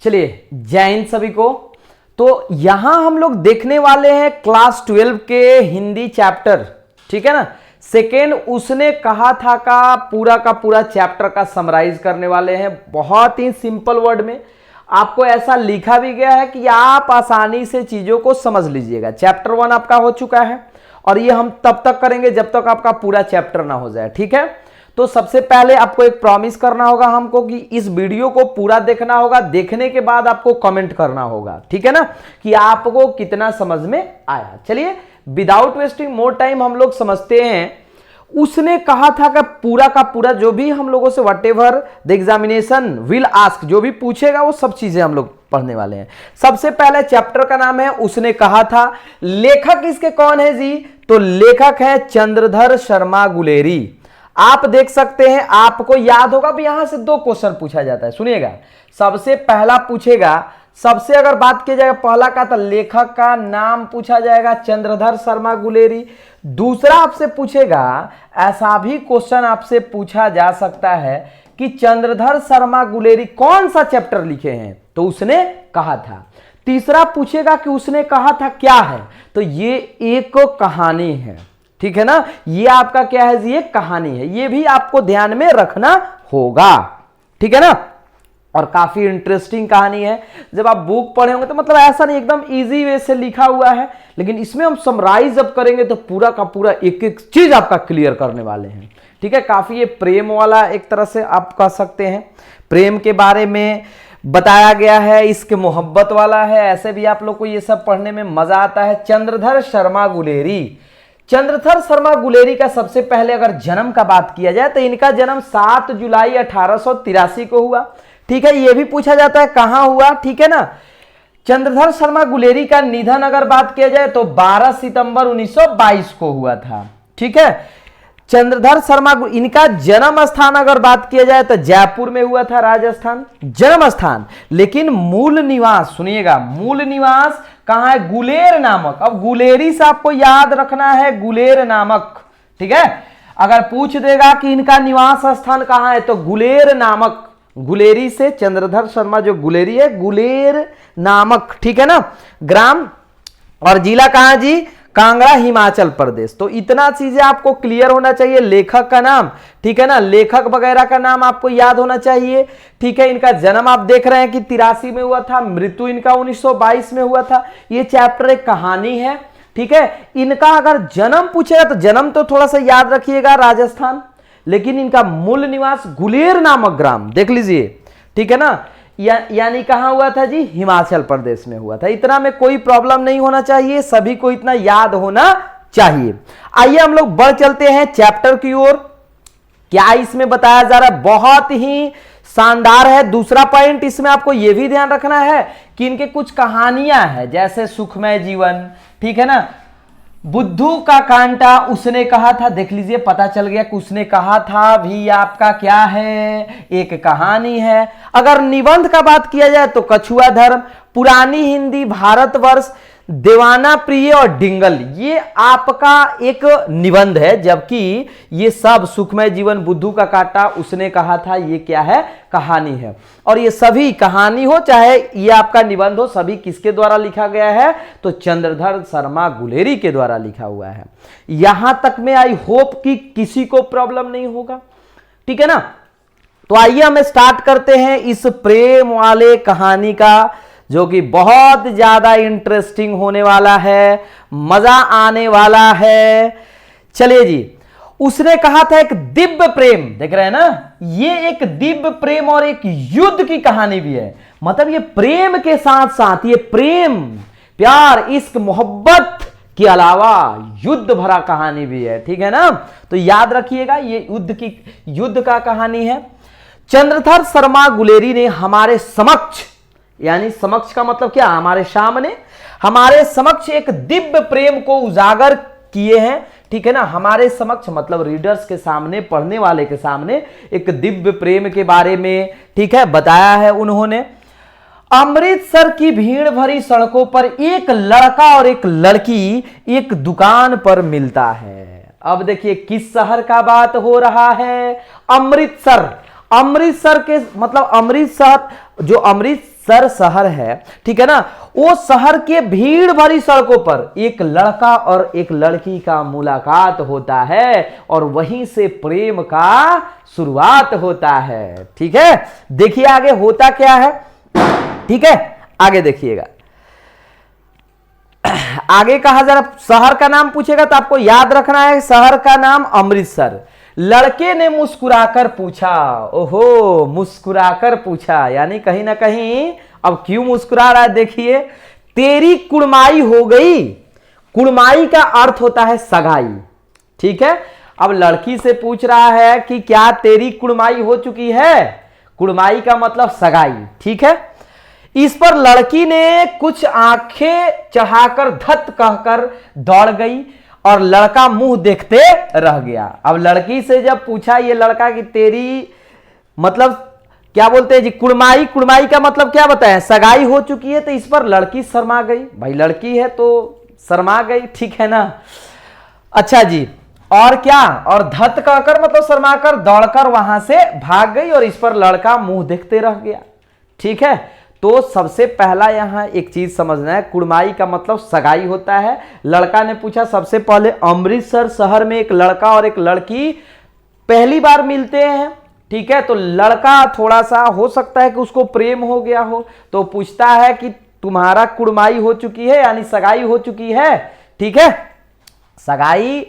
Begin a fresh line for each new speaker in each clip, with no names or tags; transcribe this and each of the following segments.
चलिए जय हिंद सभी को। तो यहां हम लोग देखने वाले हैं क्लास 12 के हिंदी चैप्टर, ठीक है ना, सेकेंड उसने कहा था का पूरा चैप्टर का समराइज करने वाले हैं। बहुत ही सिंपल वर्ड में आपको ऐसा लिखा भी गया है कि आप आसानी से चीजों को समझ लीजिएगा। चैप्टर 1 आपका हो चुका है और ये हम तब तक करेंगे जब तक आपका पूरा चैप्टर ना हो जाए, ठीक है। तो सबसे पहले आपको एक प्रॉमिस करना होगा हमको कि इस वीडियो को पूरा देखना होगा, देखने के बाद आपको कमेंट करना होगा, ठीक है ना, कि आपको कितना समझ में आया। चलिए विदाउट वेस्टिंग मोर टाइम हम लोग समझते हैं। उसने कहा था कि पूरा का पूरा जो भी हम लोगों से what ever the examination will ask, जो भी पूछेगा वो सब चीजें हम लोग पढ़ने वाले हैं। सबसे पहले चैप्टर का नाम है उसने कहा था। लेखक इसके कौन है जी? तो लेखक है चंद्रधर शर्मा गुलेरी। आप देख सकते हैं, आपको याद होगा भी यहां से 2 क्वेश्चन पूछा जाता है, सुनिएगा। सबसे पहला पूछेगा, सबसे अगर बात की जाएगा पहला का, तो लेखक का नाम पूछा जाएगा चंद्रधर शर्मा गुलेरी। दूसरा आपसे पूछेगा, ऐसा भी क्वेश्चन आपसे पूछा जा सकता है कि चंद्रधर शर्मा गुलेरी कौन सा चैप्टर लिखे हैं, तो उसने कहा था। तीसरा पूछेगा कि उसने कहा था क्या है, तो ये एक कहानी है, ठीक है ना। ये आपका क्या है जी? ये कहानी है। ये भी आपको ध्यान में रखना होगा, ठीक है ना। और काफी इंटरेस्टिंग कहानी है। जब आप बुक पढ़े होंगे तो मतलब ऐसा नहीं एकदम इजी वे से लिखा हुआ है, लेकिन इसमें हम समराइज जब करेंगे तो पूरा का पूरा एक एक चीज आपका क्लियर करने वाले हैं, ठीक है। काफी ये प्रेम वाला एक तरह से आप कह सकते हैं, प्रेम के बारे में बताया गया है, इसके मोहब्बत वाला है। ऐसे भी आप लोग को ये सब पढ़ने में मजा आता है। चंद्रधर शर्मा गुलेरी, चंद्रधर शर्मा गुलेरी का सबसे पहले अगर जन्म का बात किया जाए तो इनका जन्म 7 जुलाई 1883 को हुआ, ठीक है। यह भी पूछा जाता है कहां हुआ, ठीक है ना। चंद्रधर शर्मा गुलेरी का निधन अगर बात किया जाए तो 12 सितंबर 1922 को हुआ था, ठीक है। चंद्रधर शर्मा, इनका जन्म स्थान अगर बात किया जाए तो जयपुर में हुआ था, राजस्थान जन्म स्थान। लेकिन मूल निवास, सुनिएगा, मूल निवास कहां है? गुलेर नामक। अब गुलेरी से आपको याद रखना है गुलेर नामक, ठीक है। अगर पूछ देगा कि इनका निवास स्थान कहां है तो गुलेर नामक। गुलेरी से चंद्रधर शर्मा जो गुलेरी है, गुलेर नामक, ठीक है ना। ग्राम और जिला कहां जी? कांगड़ा, हिमाचल प्रदेश। तो इतना चीजें आपको क्लियर होना चाहिए। लेखक का नाम, ठीक है ना, लेखक वगैरह का नाम आपको याद होना चाहिए, ठीक है। इनका जन्म आप देख रहे हैं कि 83 में हुआ था, मृत्यु इनका 1922 में हुआ था। ये चैप्टर एक कहानी है, ठीक है। इनका अगर जन्म पूछेगा तो जन्म तो थोड़ा सा याद रखिएगा, राजस्थान, लेकिन इनका मूल निवास गुलेर नामक ग्राम, देख लीजिए, ठीक है ना। यानी कहां हुआ था जी? हिमाचल प्रदेश में हुआ था। इतना में कोई प्रॉब्लम नहीं होना चाहिए, सभी को इतना याद होना चाहिए। आइए हम लोग बढ़ चलते हैं चैप्टर की ओर। क्या इसमें बताया जा रहा है? बहुत ही शानदार है। दूसरा पॉइंट इसमें आपको यह भी ध्यान रखना है कि इनके कुछ कहानियां हैं, जैसे सुखमय जीवन, ठीक है ना, बुद्धू का कांटा, उसने कहा था, देख लीजिए पता चल गया कि उसने कहा था भी आपका क्या है, एक कहानी है। अगर निबंध का बात किया जाए तो कछुआ धर्म, पुरानी हिंदी, भारतवर्ष, देवाना प्रिय और डिंगल, ये आपका एक निबंध है। जबकि ये सब सुखमय जीवन, बुद्धू का कांटा, उसने कहा था, ये क्या है? कहानी है। और ये सभी कहानी हो चाहे ये आपका निबंध हो, सभी किसके द्वारा लिखा गया है? तो चंद्रधर शर्मा गुलेरी के द्वारा लिखा हुआ है। यहां तक में आई होप कि किसी को प्रॉब्लम नहीं होगा, ठीक है ना। तो आइए हम स्टार्ट करते हैं इस प्रेम वाले कहानी का, जो कि बहुत ज्यादा इंटरेस्टिंग होने वाला है, मजा आने वाला है। चलिए जी, उसने कहा था एक दिव्य प्रेम, देख रहे हैं ना, ये एक दिव्य प्रेम और एक युद्ध की कहानी भी है। मतलब ये प्रेम के साथ साथ ये प्रेम, प्यार, इश्क, मोहब्बत के अलावा युद्ध भरा कहानी भी है, ठीक है ना। तो याद रखिएगा ये युद्ध का कहानी है। चंद्रधर शर्मा गुलेरी ने हमारे समक्ष, यानी समक्ष का मतलब क्या? हमारे सामने, हमारे समक्ष एक दिव्य प्रेम को उजागर किए हैं, ठीक है ना। हमारे समक्ष मतलब रीडर्स के सामने, पढ़ने वाले के सामने एक दिव्य प्रेम के बारे में, ठीक है, बताया है उन्होंने। अमृतसर की भीड़ भरी सड़कों पर एक लड़का और एक लड़की एक दुकान पर मिलता है। अब देखिए किस शहर का बात हो रहा है? अमृतसर। अमृतसर के मतलब अमृतसर जो अमृतसर शहर है, ठीक है ना, वो शहर के भीड़ भरी सड़कों पर एक लड़का और एक लड़की का मुलाकात होता है और वहीं से प्रेम का शुरुआत होता है। ठीक है, देखिए आगे होता क्या है। ठीक है, आगे देखिएगा, आगे कहा जरा शहर का नाम पूछेगा तो आपको याद रखना है शहर का नाम अमृतसर। लड़के ने मुस्कुराकर पूछा, ओहो मुस्कुराकर पूछा, यानी कहीं ना कहीं अब क्यों मुस्कुरा रहा है देखिए, तेरी कुड़माई हो गई। कुड़माई का अर्थ होता है सगाई। ठीक है, अब लड़की से पूछ रहा है कि क्या तेरी कुड़माई हो चुकी है। कुड़माई का मतलब सगाई। ठीक है, इस पर लड़की ने कुछ आंखें चढ़ाकर धत कहकर दौड़ गई और लड़का मुंह देखते रह गया। अब लड़की से जब पूछा ये लड़का कि तेरी मतलब क्या बोलते हैं जी, कुड़माई। कुड़माई का मतलब क्या बताएं, सगाई हो चुकी है। तो इस पर लड़की शर्मा गई, भाई लड़की है तो शर्मा गई, ठीक है ना। अच्छा जी, और क्या, और धत कहकर मतलब शर्माकर दौड़कर वहां से भाग गई और इस पर लड़का मुंह देखते रह गया। ठीक है, तो सबसे पहला यहां एक चीज समझना है, कुड़माई का मतलब सगाई होता है। लड़का ने पूछा, सबसे पहले अमृतसर शहर में एक लड़का और एक लड़की पहली बार मिलते हैं। ठीक है, तो लड़का थोड़ा सा हो सकता है कि उसको प्रेम हो गया हो, तो पूछता है कि तुम्हारा कुड़माई हो चुकी है, यानी सगाई हो चुकी है। ठीक है, सगाई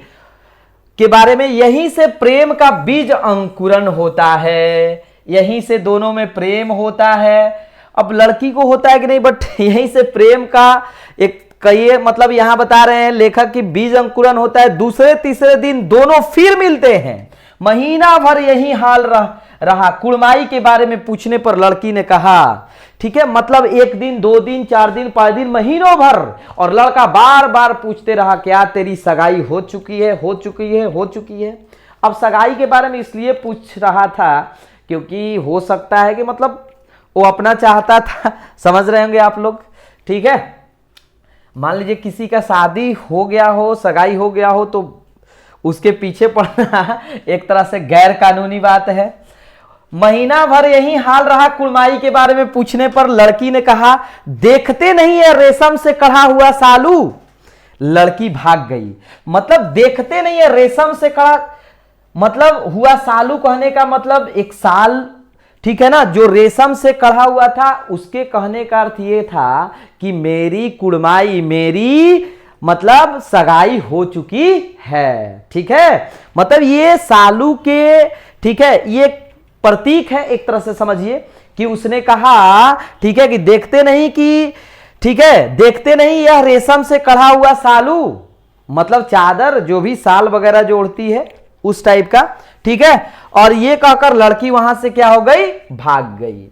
के बारे में, यहीं से प्रेम का बीज अंकुरण होता है, यहीं से दोनों में प्रेम होता है। अब लड़की को होता है कि नहीं, बट यहीं से प्रेम का एक कई मतलब यहां बता रहे हैं लेखक कि बीज अंकुरण होता है। दूसरे तीसरे दिन दोनों फिर मिलते हैं, महीना भर यही हाल रहा। कुड़माई के बारे में पूछने पर लड़की ने कहा, ठीक है, मतलब एक दिन, 2 दिन, 4 दिन, 5 दिन, महीनों भर, और लड़का बार बार पूछते रहा क्या तेरी सगाई हो चुकी है, हो चुकी है, हो चुकी है। अब सगाई के बारे में इसलिए पूछ रहा था क्योंकि हो सकता है कि मतलब वो अपना चाहता था, समझ रहे होंगे आप लोग। ठीक है, मान लीजिए किसी का शादी हो गया हो, सगाई हो गया हो, तो उसके पीछे पड़ना एक तरह से गैर कानूनी बात है। महीना भर यही हाल रहा। कुड़माई के बारे में पूछने पर लड़की ने कहा, देखते नहीं है रेशम से कढ़ा हुआ सालू। लड़की भाग गई, मतलब देखते नहीं है रेशम से कढ़ा मतलब हुआ सालू कहने का मतलब एक साल, ठीक है ना, जो रेशम से कढ़ा हुआ था। उसके कहने का अर्थ ये था कि मेरी कुड़माई, मेरी मतलब सगाई हो चुकी है। ठीक है, मतलब ये सालू के, ठीक है, ये प्रतीक है एक तरह से समझिए कि उसने कहा, ठीक है, कि देखते नहीं कि, ठीक है, देखते नहीं यह रेशम से कढ़ा हुआ सालू, मतलब चादर जो भी साल वगैरह जो ओढ़ती है उस टाइप का। ठीक है, और ये कहकर लड़की वहां से क्या हो गई, भाग गई।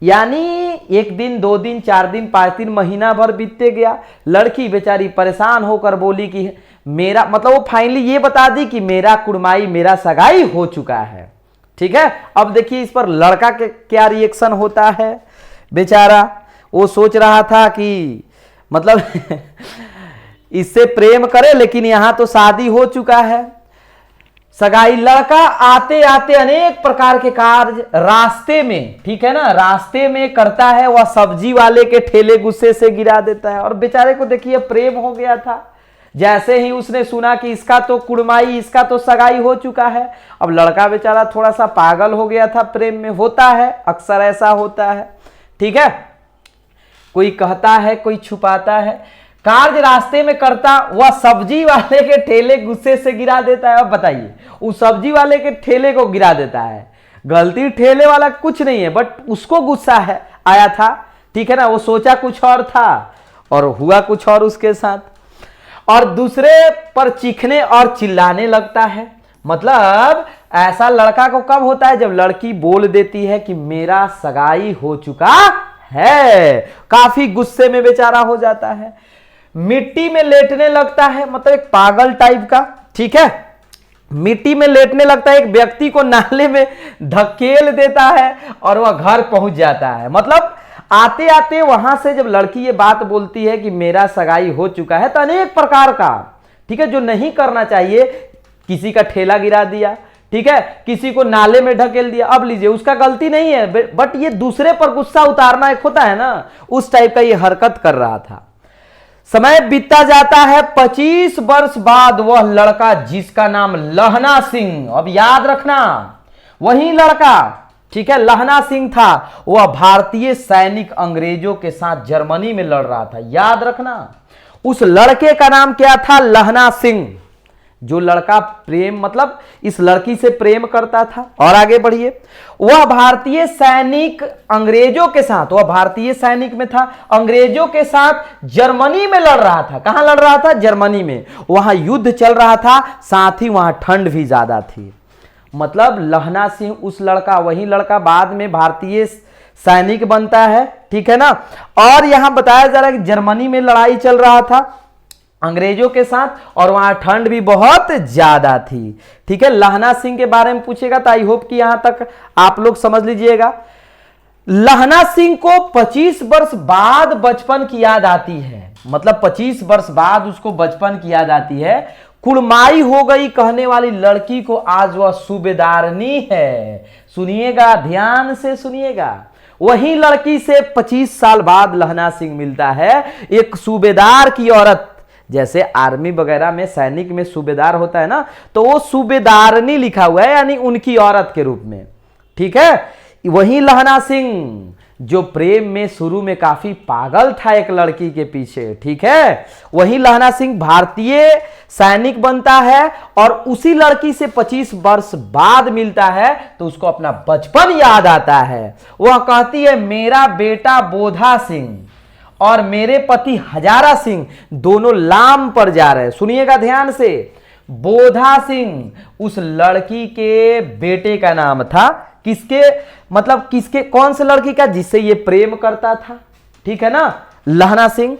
यानी 1 दिन, 2 दिन, 4 दिन, 5 दिन, महीना भर बीतते गया। लड़की बेचारी परेशान होकर बोली कि मेरा मतलब वो फाइनली ये बता दी कि मेरा कुड़माई, मेरा सगाई हो चुका है। ठीक है, अब देखिए इस पर लड़का के क्या रिएक्शन होता है। बेचारा वो सोच रहा था कि मतलब इससे प्रेम करे, लेकिन यहां तो शादी हो चुका है, सगाई। लड़का आते आते अनेक प्रकार के कार्य रास्ते में, ठीक है ना, रास्ते में करता है। वह सब्जी वाले के ठेले गुस्से से गिरा देता है। और बेचारे को देखिए प्रेम हो गया था, जैसे ही उसने सुना कि इसका तो कुड़माई, इसका तो सगाई हो चुका है। अब लड़का बेचारा थोड़ा सा पागल हो गया था प्रेम में, होता है, अक्सर ऐसा होता है। ठीक है, कोई कहता है, कोई छुपाता है। कार्य रास्ते में करता, वह सब्जी वाले के ठेले गुस्से से गिरा देता है। अब बताइए, उस सब्जी वाले के ठेले को गिरा देता है। गलती ठेले वाला कुछ नहीं है, बट उसको गुस्सा है आया था। ठीक है ना, वो सोचा कुछ और था और हुआ कुछ और उसके साथ, और दूसरे पर चीखने और चिल्लाने लगता है। मतलब ऐसा लड़का को कब होता है, जब लड़की बोल देती है कि मेरा सगाई हो चुका है। काफी गुस्से में बेचारा हो जाता है, मिट्टी में लेटने लगता है, मतलब एक पागल टाइप का। ठीक है, मिट्टी में लेटने लगता है, एक व्यक्ति को नाले में धकेल देता है और वह घर पहुंच जाता है। मतलब आते आते वहां से जब लड़की ये बात बोलती है कि मेरा सगाई हो चुका है, तो अनेक प्रकार का, ठीक है, जो नहीं करना चाहिए, किसी का ठेला गिरा दिया, ठीक है, किसी को नाले में ढकेल दिया, अब लीजिए उसका गलती नहीं है, बट ये दूसरे पर गुस्सा उतारना एक होता है ना, उस टाइप का ये हरकत कर रहा था। समय बीतता जाता है, 25 वर्ष बाद वह लड़का जिसका नाम लहना सिंह, अब याद रखना वही लड़का, ठीक है, लहना सिंह था, वह भारतीय सैनिक अंग्रेजों के साथ जर्मनी में लड़ रहा था। याद रखना उस लड़के का नाम क्या था, लहना सिंह। जो लड़का प्रेम मतलब इस लड़की से प्रेम करता था। और आगे बढ़िए, वह भारतीय सैनिक अंग्रेजों के साथ, वह भारतीय सैनिक में था, अंग्रेजों के साथ जर्मनी में लड़ रहा था। कहां लड़ रहा था, जर्मनी में। वहां युद्ध चल रहा था, साथ ही वहां ठंड भी ज्यादा थी। मतलब लहना सिंह उस लड़का, वही लड़का बाद में भारतीय सैनिक बनता है, ठीक है ना। और यहां बताया जा रहा है कि जर्मनी में लड़ाई चल रहा था अंग्रेजों के साथ, और वहां ठंड भी बहुत ज्यादा थी, ठीक है। लहना सिंह के बारे में पूछेगा तो आई होप कि यहां तक आप लोग समझ लीजिएगा। लहना सिंह को 25 वर्ष बाद बचपन की याद आती है, मतलब 25 वर्ष बाद उसको बचपन की याद आती है। कुड़माई हो गई कहने वाली लड़की को आज वह सूबेदारनी है। सुनिएगा, ध्यान से सुनिएगा, वही लड़की से 25 साल बाद लहना सिंह मिलता है, एक सूबेदार की औरत। जैसे आर्मी वगैरह में सैनिक में सूबेदार होता है ना, तो वो सूबेदारनी लिखा हुआ है, यानी उनकी औरत के रूप में, ठीक है। वही लहना सिंह जो प्रेम में शुरू में काफी पागल था एक लड़की के पीछे, ठीक है, वही लहना सिंह भारतीय सैनिक बनता है और उसी लड़की से 25 वर्ष बाद मिलता है, तो उसको अपना बचपन याद आता है। वह कहती है मेरा बेटा बोधा सिंह और मेरे पति हजारा सिंह दोनों लाम पर जा रहे हैं। सुनिएगा ध्यान से, बोधा सिंह उस लड़की के बेटे का नाम था। किसके, मतलब किसके, कौन से लड़की का, जिससे ये प्रेम करता था, ठीक है ना, लहना सिंह।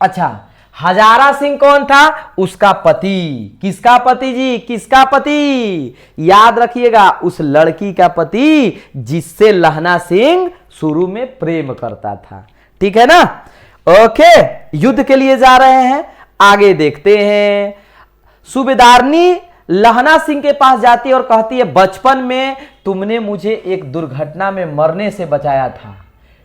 अच्छा, हजारा सिंह कौन था, उसका पति। किसका पति जी, किसका पति, याद रखिएगा, उस लड़की का पति जिससे लहना सिंह शुरू में प्रेम करता था, ठीक है ना। ओके, युद्ध के लिए जा रहे हैं, आगे देखते हैं। सूबेदारनी लहना सिंह के पास जाती है और कहती है बचपन में तुमने मुझे एक दुर्घटना में मरने से बचाया था,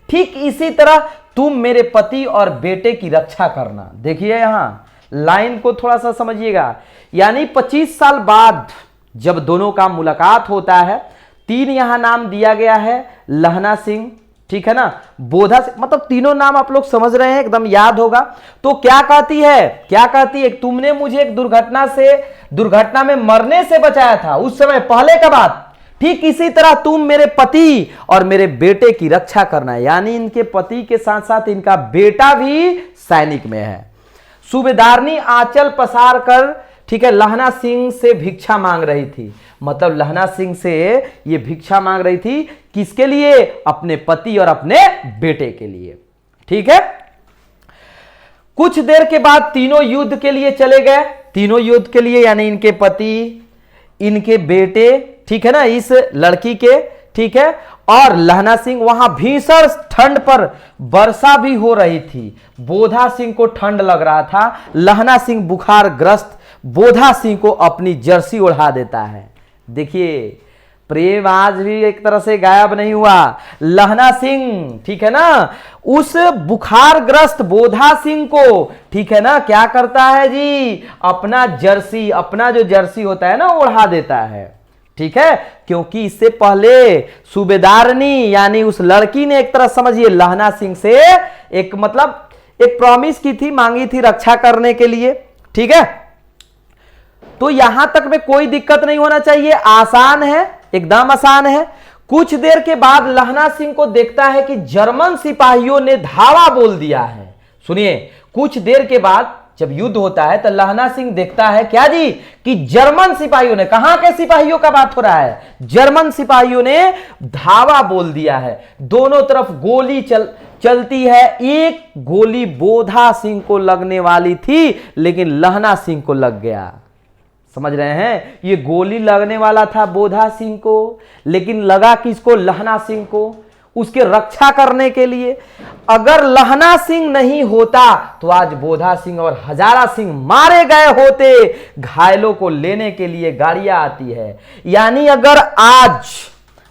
ठीक इसी तरह तुम मेरे पति और बेटे की रक्षा करना। देखिए यहां लाइन को थोड़ा सा समझिएगा, यानी 25 साल बाद जब दोनों का मुलाकात होता है, 3 यहां नाम दिया गया है, लहना सिंह, ठीक है ना, बोधा सिंह, मतलब तीनों नाम आप लोग समझ रहे हैं, एकदम याद होगा। तो क्या कहती है, क्या कहती है, तुमने मुझे एक दुर्घटना में मरने से बचाया था, उस समय पहले का बात, ठीक इसी तरह तुम मेरे पति और मेरे बेटे की रक्षा करना है। यानी इनके पति के साथ साथ इनका बेटा भी सैनिक में है। सूबेदारनी आंचल पसार कर, ठीक है, लहना सिंह से भिक्षा मांग रही थी, मतलब लहना सिंह से ये भिक्षा मांग रही थी, किसके लिए, अपने पति और अपने बेटे के लिए, ठीक है। कुछ देर के बाद तीनों युद्ध के लिए चले गए, तीनों युद्ध के लिए, यानी इनके पति, इनके बेटे, ठीक है ना, इस लड़की के, ठीक है। और लहना सिंह, वहां भीषण ठंड पर वर्षा भी हो रही थी, बोधा सिंह को ठंड लग रहा था, लहना सिंह बुखारग्रस्त बोधा सिंह को अपनी जर्सी ओढ़ा देता है। देखिए प्रेम आज भी एक तरह से गायब नहीं हुआ। लहना सिंह, ठीक है ना, उस बुखारग्रस्त बोधा सिंह को, ठीक है ना, क्या करता है जी, अपना जर्सी, अपना जो जर्सी होता है ना, ओढ़ा देता है, ठीक है। क्योंकि इससे पहले सूबेदारनी यानी उस लड़की ने एक तरह समझिए लहना सिंह से एक मतलब एक प्रॉमिस की थी, मांगी थी रक्षा करने के लिए, ठीक है। तो यहां तक में कोई दिक्कत नहीं होना चाहिए, आसान है, एकदम आसान है। कुछ देर के बाद लहना सिंह को देखता है कि जर्मन सिपाहियों ने धावा बोल दिया है। सुनिए, कुछ देर के बाद जब युद्ध होता है तो लहना सिंह देखता है क्या जी, कि जर्मन सिपाहियों ने, कहां के सिपाहियों का बात हो रहा है, जर्मन सिपाहियों ने धावा बोल दिया है। दोनों तरफ गोली चलती है, एक गोली बोधा सिंह को लगने वाली थी लेकिन लहना सिंह को लग गया। समझ रहे हैं, ये गोली लगने वाला था बोधा सिंह को, लेकिन लगा किसको, लहना सिंह को। उसके रक्षा करने के लिए। अगर लहना सिंह नहीं होता तो आज बोधा सिंह और हजारा सिंह मारे गए होते। घायलों को लेने के लिए गाड़ियां आती है। यानी अगर आज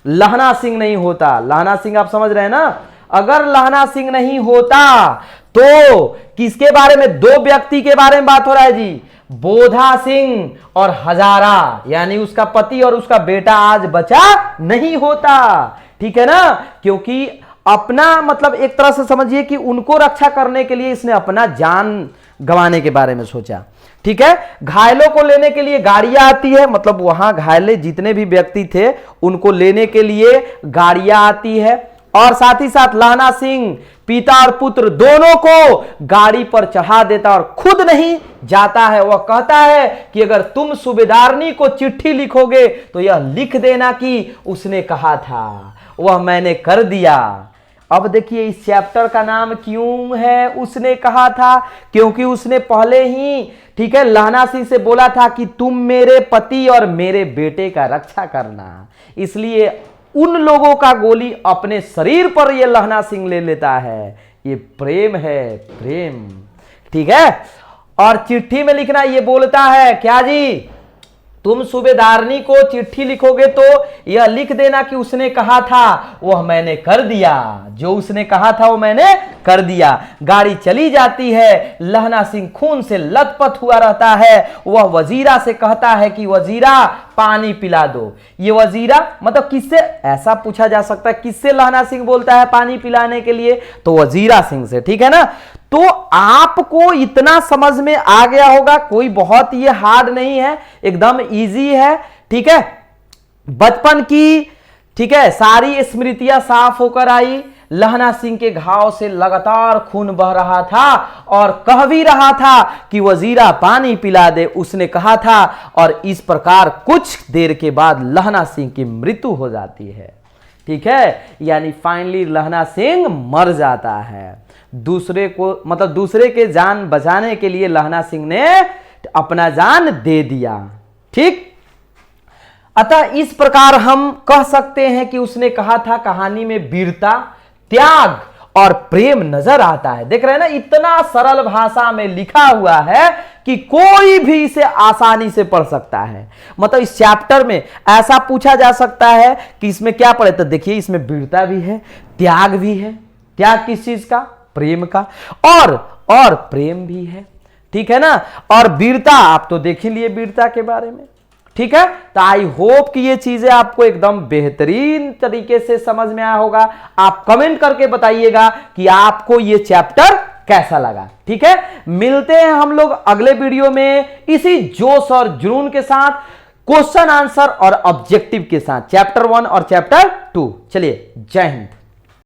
लहना सिंह नहीं होता, लहना सिंह आप समझ रहे हैं ना, अगर लहना सिंह नहीं होता तो किसके बारे में, दो व्यक्ति के बारे में बात हो रहा है जी, बोधा सिंह और हजारा, यानी उसका पति और उसका बेटा आज बचा नहीं होता। ठीक है ना, क्योंकि अपना मतलब एक तरह से समझिए कि उनको रक्षा करने के लिए इसने अपना जान गंवाने के बारे में सोचा। ठीक है, घायलों को लेने के लिए गाड़ियां आती है, मतलब वहां घायले जितने भी व्यक्ति थे उनको लेने के लिए गाड़ियां आती है। और साथ ही साथ लहना सिंह पिता और पुत्र दोनों को गाड़ी पर चढ़ा देता और खुद नहीं जाता है। वह कहता है कि अगर तुम सूबेदारनी को चिट्ठी लिखोगे तो यह लिख देना कि उसने कहा था, वह मैंने कर दिया। अब देखिए इस चैप्टर का नाम क्यों है उसने कहा था, क्योंकि उसने पहले ही, ठीक है, लहना सिंह से बोला था कि तुम मेरे पति और मेरे बेटे का रक्षा करना। इसलिए उन लोगों का गोली अपने शरीर पर यह लहना सिंह ले लेता है। ये प्रेम है, प्रेम। ठीक है, और चिट्ठी में लिखना ये बोलता है क्या जी, तुम सूबेदारनी को चिट्ठी लिखोगे तो यह लिख देना कि उसने कहा था वह मैंने कर दिया, जो उसने कहा था वो मैंने कर दिया। गाड़ी चली जाती है, लहना सिंह खून से लथपथ हुआ रहता है। वह वजीरा से कहता है कि वजीरा पानी पिला दो। ये वजीरा मतलब किससे, ऐसा पूछा जा सकता है किससे लहना सिंह बोलता है पानी पिलाने के लिए, तो वजीरा सिंह से। ठीक है ना, तो आपको इतना समझ में आ गया होगा, कोई बहुत ये हार्ड नहीं है, एकदम इजी है। ठीक है, बचपन की, ठीक है, सारी स्मृतियां साफ होकर आई। लहना सिंह के घाव से लगातार खून बह रहा था और कह भी रहा था कि वजीरा पानी पिला दे, उसने कहा था। और इस प्रकार कुछ देर के बाद लहना सिंह की मृत्यु हो जाती है। ठीक है, यानी फाइनली लहना सिंह मर जाता है। दूसरे को मतलब दूसरे के जान बचाने के लिए लहना सिंह ने अपना जान दे दिया। ठीक, अतः इस प्रकार हम कह सकते हैं कि उसने कहा था कहानी में वीरता, त्याग और प्रेम नजर आता है। देख रहे हैं ना, इतना सरल भाषा में लिखा हुआ है कि कोई भी इसे आसानी से पढ़ सकता है। मतलब इस चैप्टर में ऐसा पूछा जा सकता है कि इसमें क्या पढ़े, तो देखिए इसमें वीरता भी है, त्याग भी है। त्याग किस चीज का, प्रेम का, और प्रेम भी है। ठीक है ना, और वीरता आप तो देख ही लिए वीरता के बारे में। ठीक है, तो आई होप कि ये चीजें आपको एकदम बेहतरीन तरीके से समझ में आया होगा। आप कमेंट करके बताइएगा कि आपको ये चैप्टर कैसा लगा। ठीक है, मिलते हैं हम लोग अगले वीडियो में इसी जोश और जुनून के साथ, क्वेश्चन आंसर और ऑब्जेक्टिव के साथ, चैप्टर 1 और चैप्टर 2। चलिए, जय हिंद।